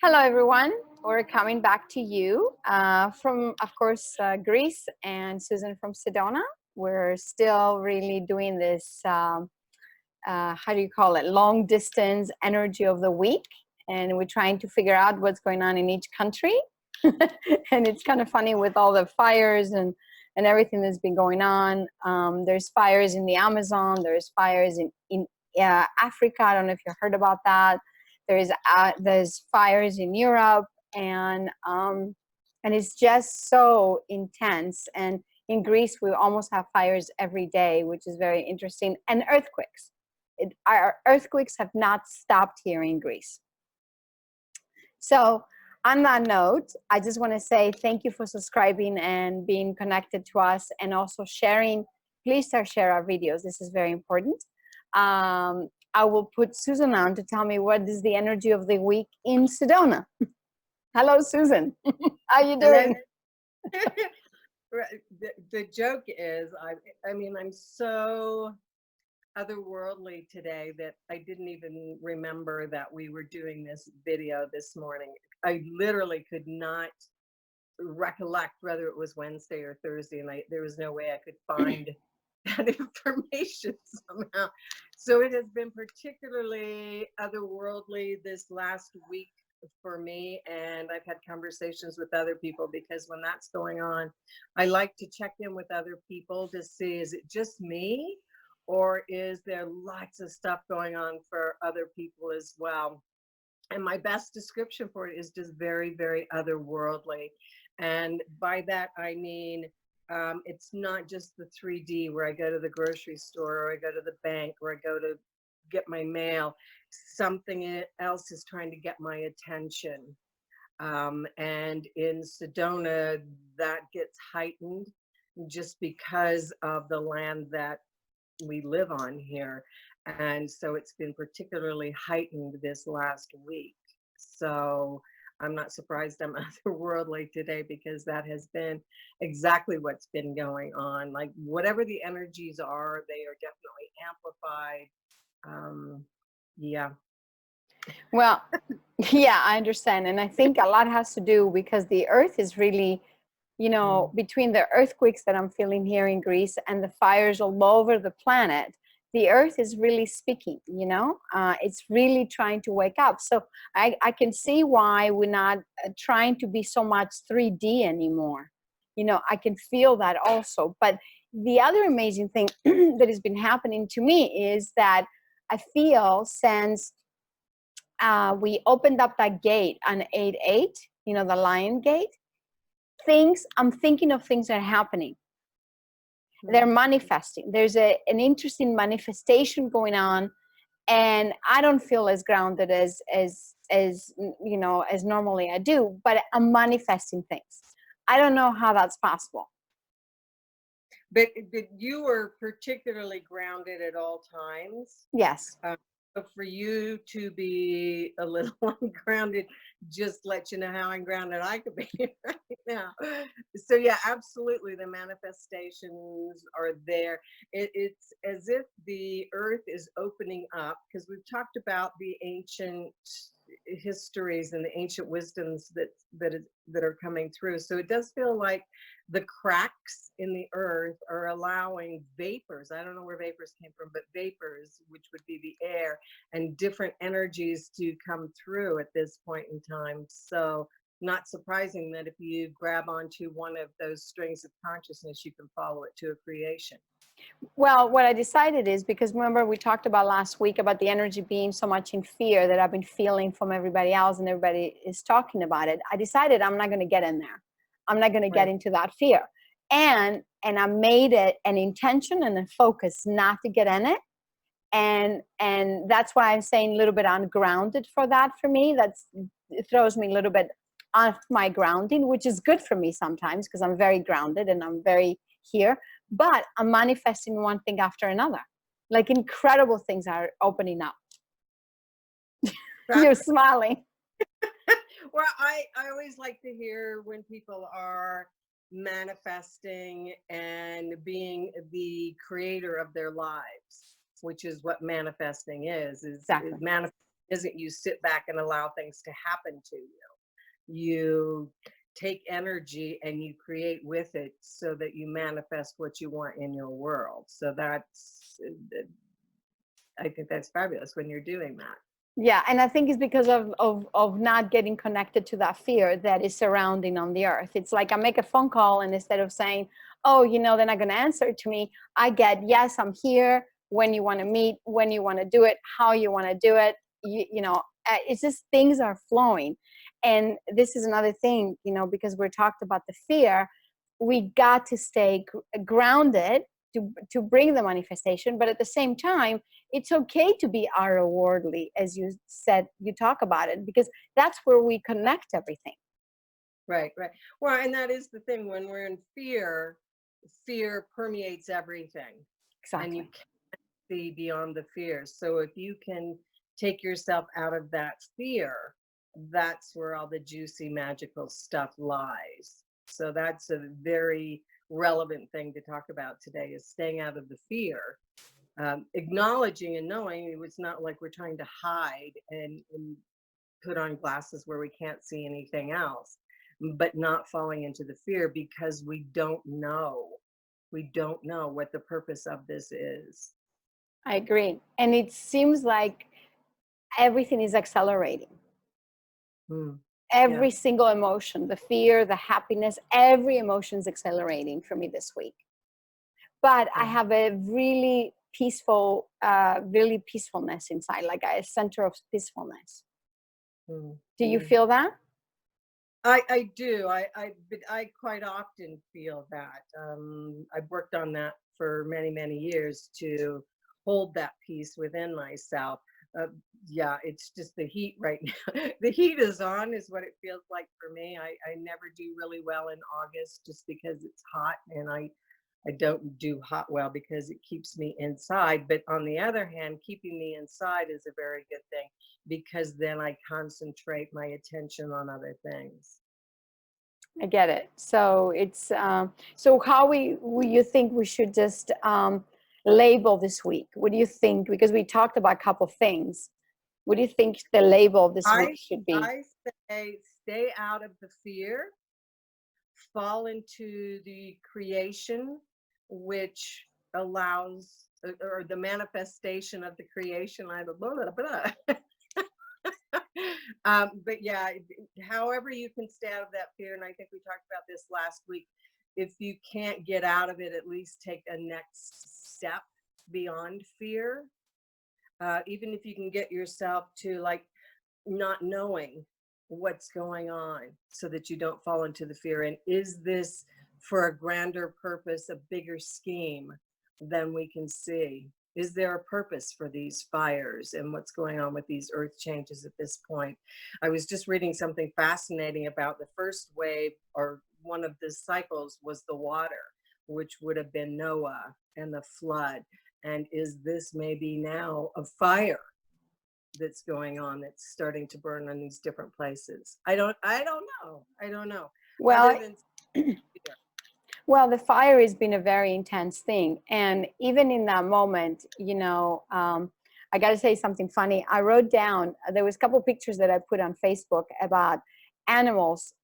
Hello, everyone. We're coming back to you from, of course, Greece and Susan from Sedona. We're still really doing this, how do you call it, long distance energy of the week. And we're trying to figure out what's going on in each country. And it's kind of funny with all the fires and everything that's been going on. There's fires in the Amazon, there's fires in Africa. I don't know if you heard about that. There's fires in Europe, and it's just so intense. And in Greece, we almost have fires every day, which is very interesting. And earthquakes. Our earthquakes have not stopped here in Greece. So on that note, I just want to say thank you for subscribing and being connected to us, and also sharing. Please share our videos. This is very important. I will put Susan on to tell me what is the energy of the week in Sedona. Hello, Susan. How you Hello. doing? The joke is, I'm so otherworldly today that I didn't even remember that we were doing this video this morning. I literally could not recollect whether it was Wednesday or Thursday, and there was no way I could find that information somehow. So it has been particularly otherworldly this last week for me, and I've had conversations with other people, because when that's going on, I like to check in with other people to see, is it just me, or is there lots of stuff going on for other people as well? And my best description for it is just very, very otherworldly. And by that, I mean, it's not just the 3D where I go to the grocery store, or I go to the bank, or I go to get my mail. Something else is trying to get my attention. And in Sedona, that gets heightened just because of the land that we live on here. And so it's been particularly heightened this last week. So I'm not surprised I'm otherworldly today, because that has been exactly what's been going on. Like, whatever the energies are, they are definitely amplified. Yeah. Well, yeah, I understand. And I think a lot has to do because the earth is really, between the earthquakes that I'm feeling here in Greece and the fires all over the planet, the earth is really speaking. It's really trying to wake up. So I can see why we're not trying to be so much 3D anymore. I can feel that also. But the other amazing thing that has been happening to me is that I feel since we opened up that gate on 8/8, the lion gate, I'm thinking of things that are happening. They're manifesting. There's an interesting manifestation going on, and I don't feel as grounded as normally I do, but I'm manifesting things. I don't know how that's possible. But you were particularly grounded at all times. Yes. But for you to be a little ungrounded, just let you know how ungrounded I could be right now. So yeah, absolutely, the manifestations are there. It's as if the earth is opening up, because we've talked about the ancient histories and the ancient wisdoms that are coming through. So it does feel like the cracks in the earth are allowing vapors. I don't know where vapors came from, but vapors, which would be the air, and different energies to come through at this point in time. So not surprising that if you grab onto one of those strings of consciousness, you can follow it to a creation. Well, what I decided is, because remember we talked about last week about the energy being so much in fear that I've been feeling from everybody else, and everybody is talking about it. I decided I'm not going to get in there. I'm not going to get Right. into that fear. And I made it an intention and a focus not to get in it. And that's why I'm saying a little bit ungrounded for that. For me, it throws me a little bit off my grounding, which is good for me sometimes, because I'm very grounded and I'm very here. But I'm manifesting one thing after another. Like, incredible things are opening up. You're smiling. Well, I always like to hear when people are manifesting and being the creator of their lives, which is what manifesting is Exactly. manifesting isn't you sit back and allow things to happen to you. You take energy and you create with it so that you manifest what you want in your world. So that's, I think that's fabulous when you're doing that. Yeah, and I think it's because of not getting connected to that fear that is surrounding on the earth. It's like I make a phone call, and instead of saying, "Oh, they're not going to answer to me," I get, "Yes, I'm here. When you want to meet, when you want to do it, how you want to do it." It's just things are flowing, and this is another thing, because we're talked about the fear. We got to stay grounded to bring the manifestation, but at the same time it's okay to be outwardly, as you said, you talk about it, because that's where we connect everything. Right, right. Well, and that is the thing when we're in fear, fear permeates everything and you Exactly. can't see beyond the fear. So if you can take yourself out of that fear, that's where all the juicy, magical stuff lies. So that's a very relevant thing to talk about today is staying out of the fear, acknowledging and knowing it's not like we're trying to hide and put on glasses where we can't see anything else, but not falling into the fear because we don't know. We don't know what the purpose of this is. I agree, and it seems like everything is accelerating. Mm, yeah. Every single emotion, the fear, the happiness, every emotion is accelerating for me this week. But I Yeah. have a really really peacefulness inside, like a center of peacefulness. Mm, Do you mm. feel that? I do. But I quite often feel that. I've worked on that for many, many years to hold that peace within myself. Uh, yeah, it's just the heat right now. The heat is on, is what it feels like for me. I never do really well in August just because it's hot, and I don't do hot well because it keeps me inside. But on the other hand, keeping me inside is a very good thing because then I concentrate my attention on other things. I get it. So it's so how you think we should just label this week? What do you think? Because we talked about a couple things. What do you think the label this week I should be? I say stay out of the fear, fall into the creation, which allows or the manifestation of the creation. I blah, blah, blah. But yeah, however you can stay out of that fear, and I think we talked about this last week. If you can't get out of it, at least take a next step beyond fear. Even if you can get yourself to like not knowing what's going on so that you don't fall into the fear. And is this for a grander purpose, a bigger scheme than we can see? Is there a purpose for these fires and what's going on with these earth changes at this point? I was just reading something fascinating about the first wave, or one of the cycles was the water, which would have been Noah and the flood. And is this maybe now a fire that's going on that's starting to burn on these different places? I don't know. I don't know. Other Well, than fear. well, the fire has been a very intense thing, and even in that moment, I got to say something funny. I wrote down there was a couple pictures that I put on Facebook about animals,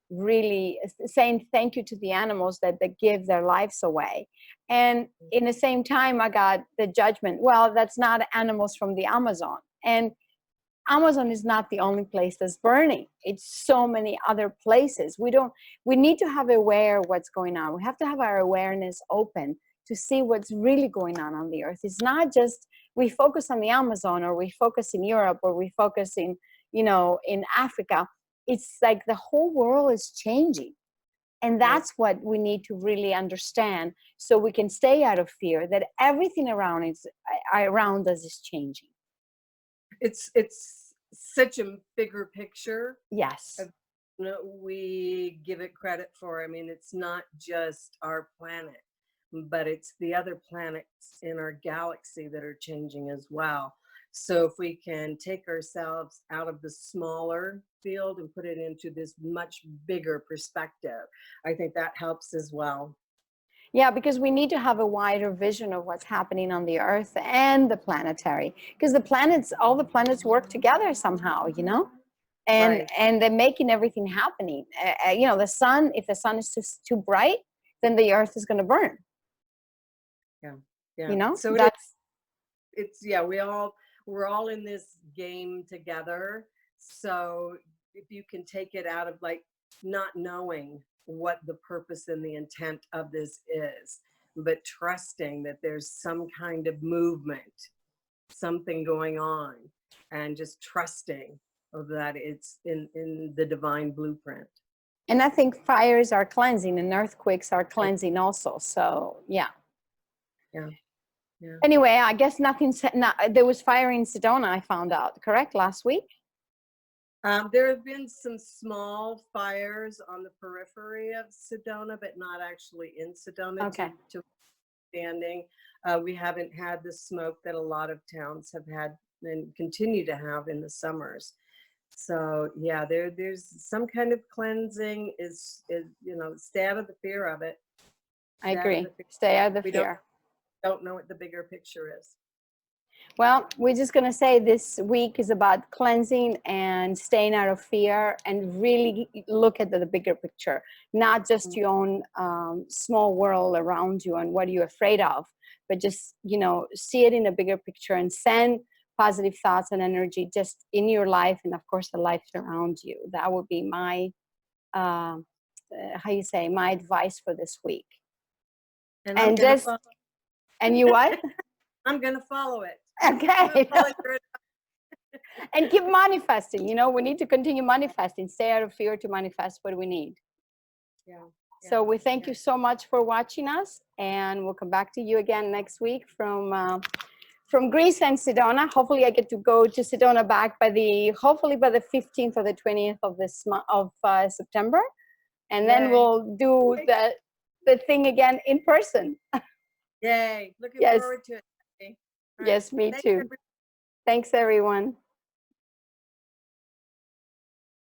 really saying thank you to the animals that give their lives away, and in the same time, I got the judgment. Well, that's not animals from the Amazon, and Amazon is not the only place that's burning. It's so many other places. We need to have aware what's going on. We have to have our awareness open to see what's really going on the earth. It's not just we focus on the Amazon, or we focus in Europe, or we focus in Africa. It's like the whole world is changing. And Right. that's what we need to really understand, so we can stay out of fear that everything around us is changing. It's such a bigger picture Yes. of we give it credit for. I mean, it's not just our planet, but it's the other planets in our galaxy that are changing as well. So if we can take ourselves out of the smaller field and put it into this much bigger perspective, I think that helps as well. Yeah, because we need to have a wider vision of what's happening on the earth and the planetary, because the planets, all the planets work together somehow, you know, Right. and they're making everything happening. You know, the sun, if the sun is too bright, then the earth is going to burn, Yeah. you Yeah. know, So it is. that's, It's yeah. We're all in this game together. So if you can take it out of like not knowing what the purpose and the intent of this is, but trusting that there's some kind of movement, something going on, and just trusting of that it's in the divine blueprint. and I think fires are cleansing and earthquakes are cleansing also. So, yeah. Yeah. Yeah. Anyway, I guess there was fire in Sedona, I found out, correct, last week? There have been some small fires on the periphery of Sedona, but not actually in Sedona Okay. to standing. We haven't had the smoke that a lot of towns have had and continue to have in the summers. So yeah, there's some kind of cleansing is stay out of the fear of it. I Stay out of agree. the fear. Stay out of the We fear. don't know what the bigger picture is. Well, we're just going to say this week is about cleansing and staying out of fear and really look at the bigger picture, not just your own small world around you and what you're afraid of, but just, you know, see it in a bigger picture and send positive thoughts and energy just in your life and, of course, the life around you. That would be my, how you say, my advice for this week. And I'm And gonna just, follow. and you what? I'm gonna follow it. I'm gonna Okay. follow your. And keep manifesting. You know, we need to continue manifesting. Stay out of fear to manifest what we need. Yeah. So Yeah. we thank Yeah. you so much for watching us, and we'll come back to you again next week from Greece and Sedona. Hopefully, I get to go to Sedona back by the 15th or the 20th of this month of September, and then Yay. we'll do the thing again in person. Yay. Looking Yes, forward to it. All right. yes, me Thanks, too. Thanks, everyone.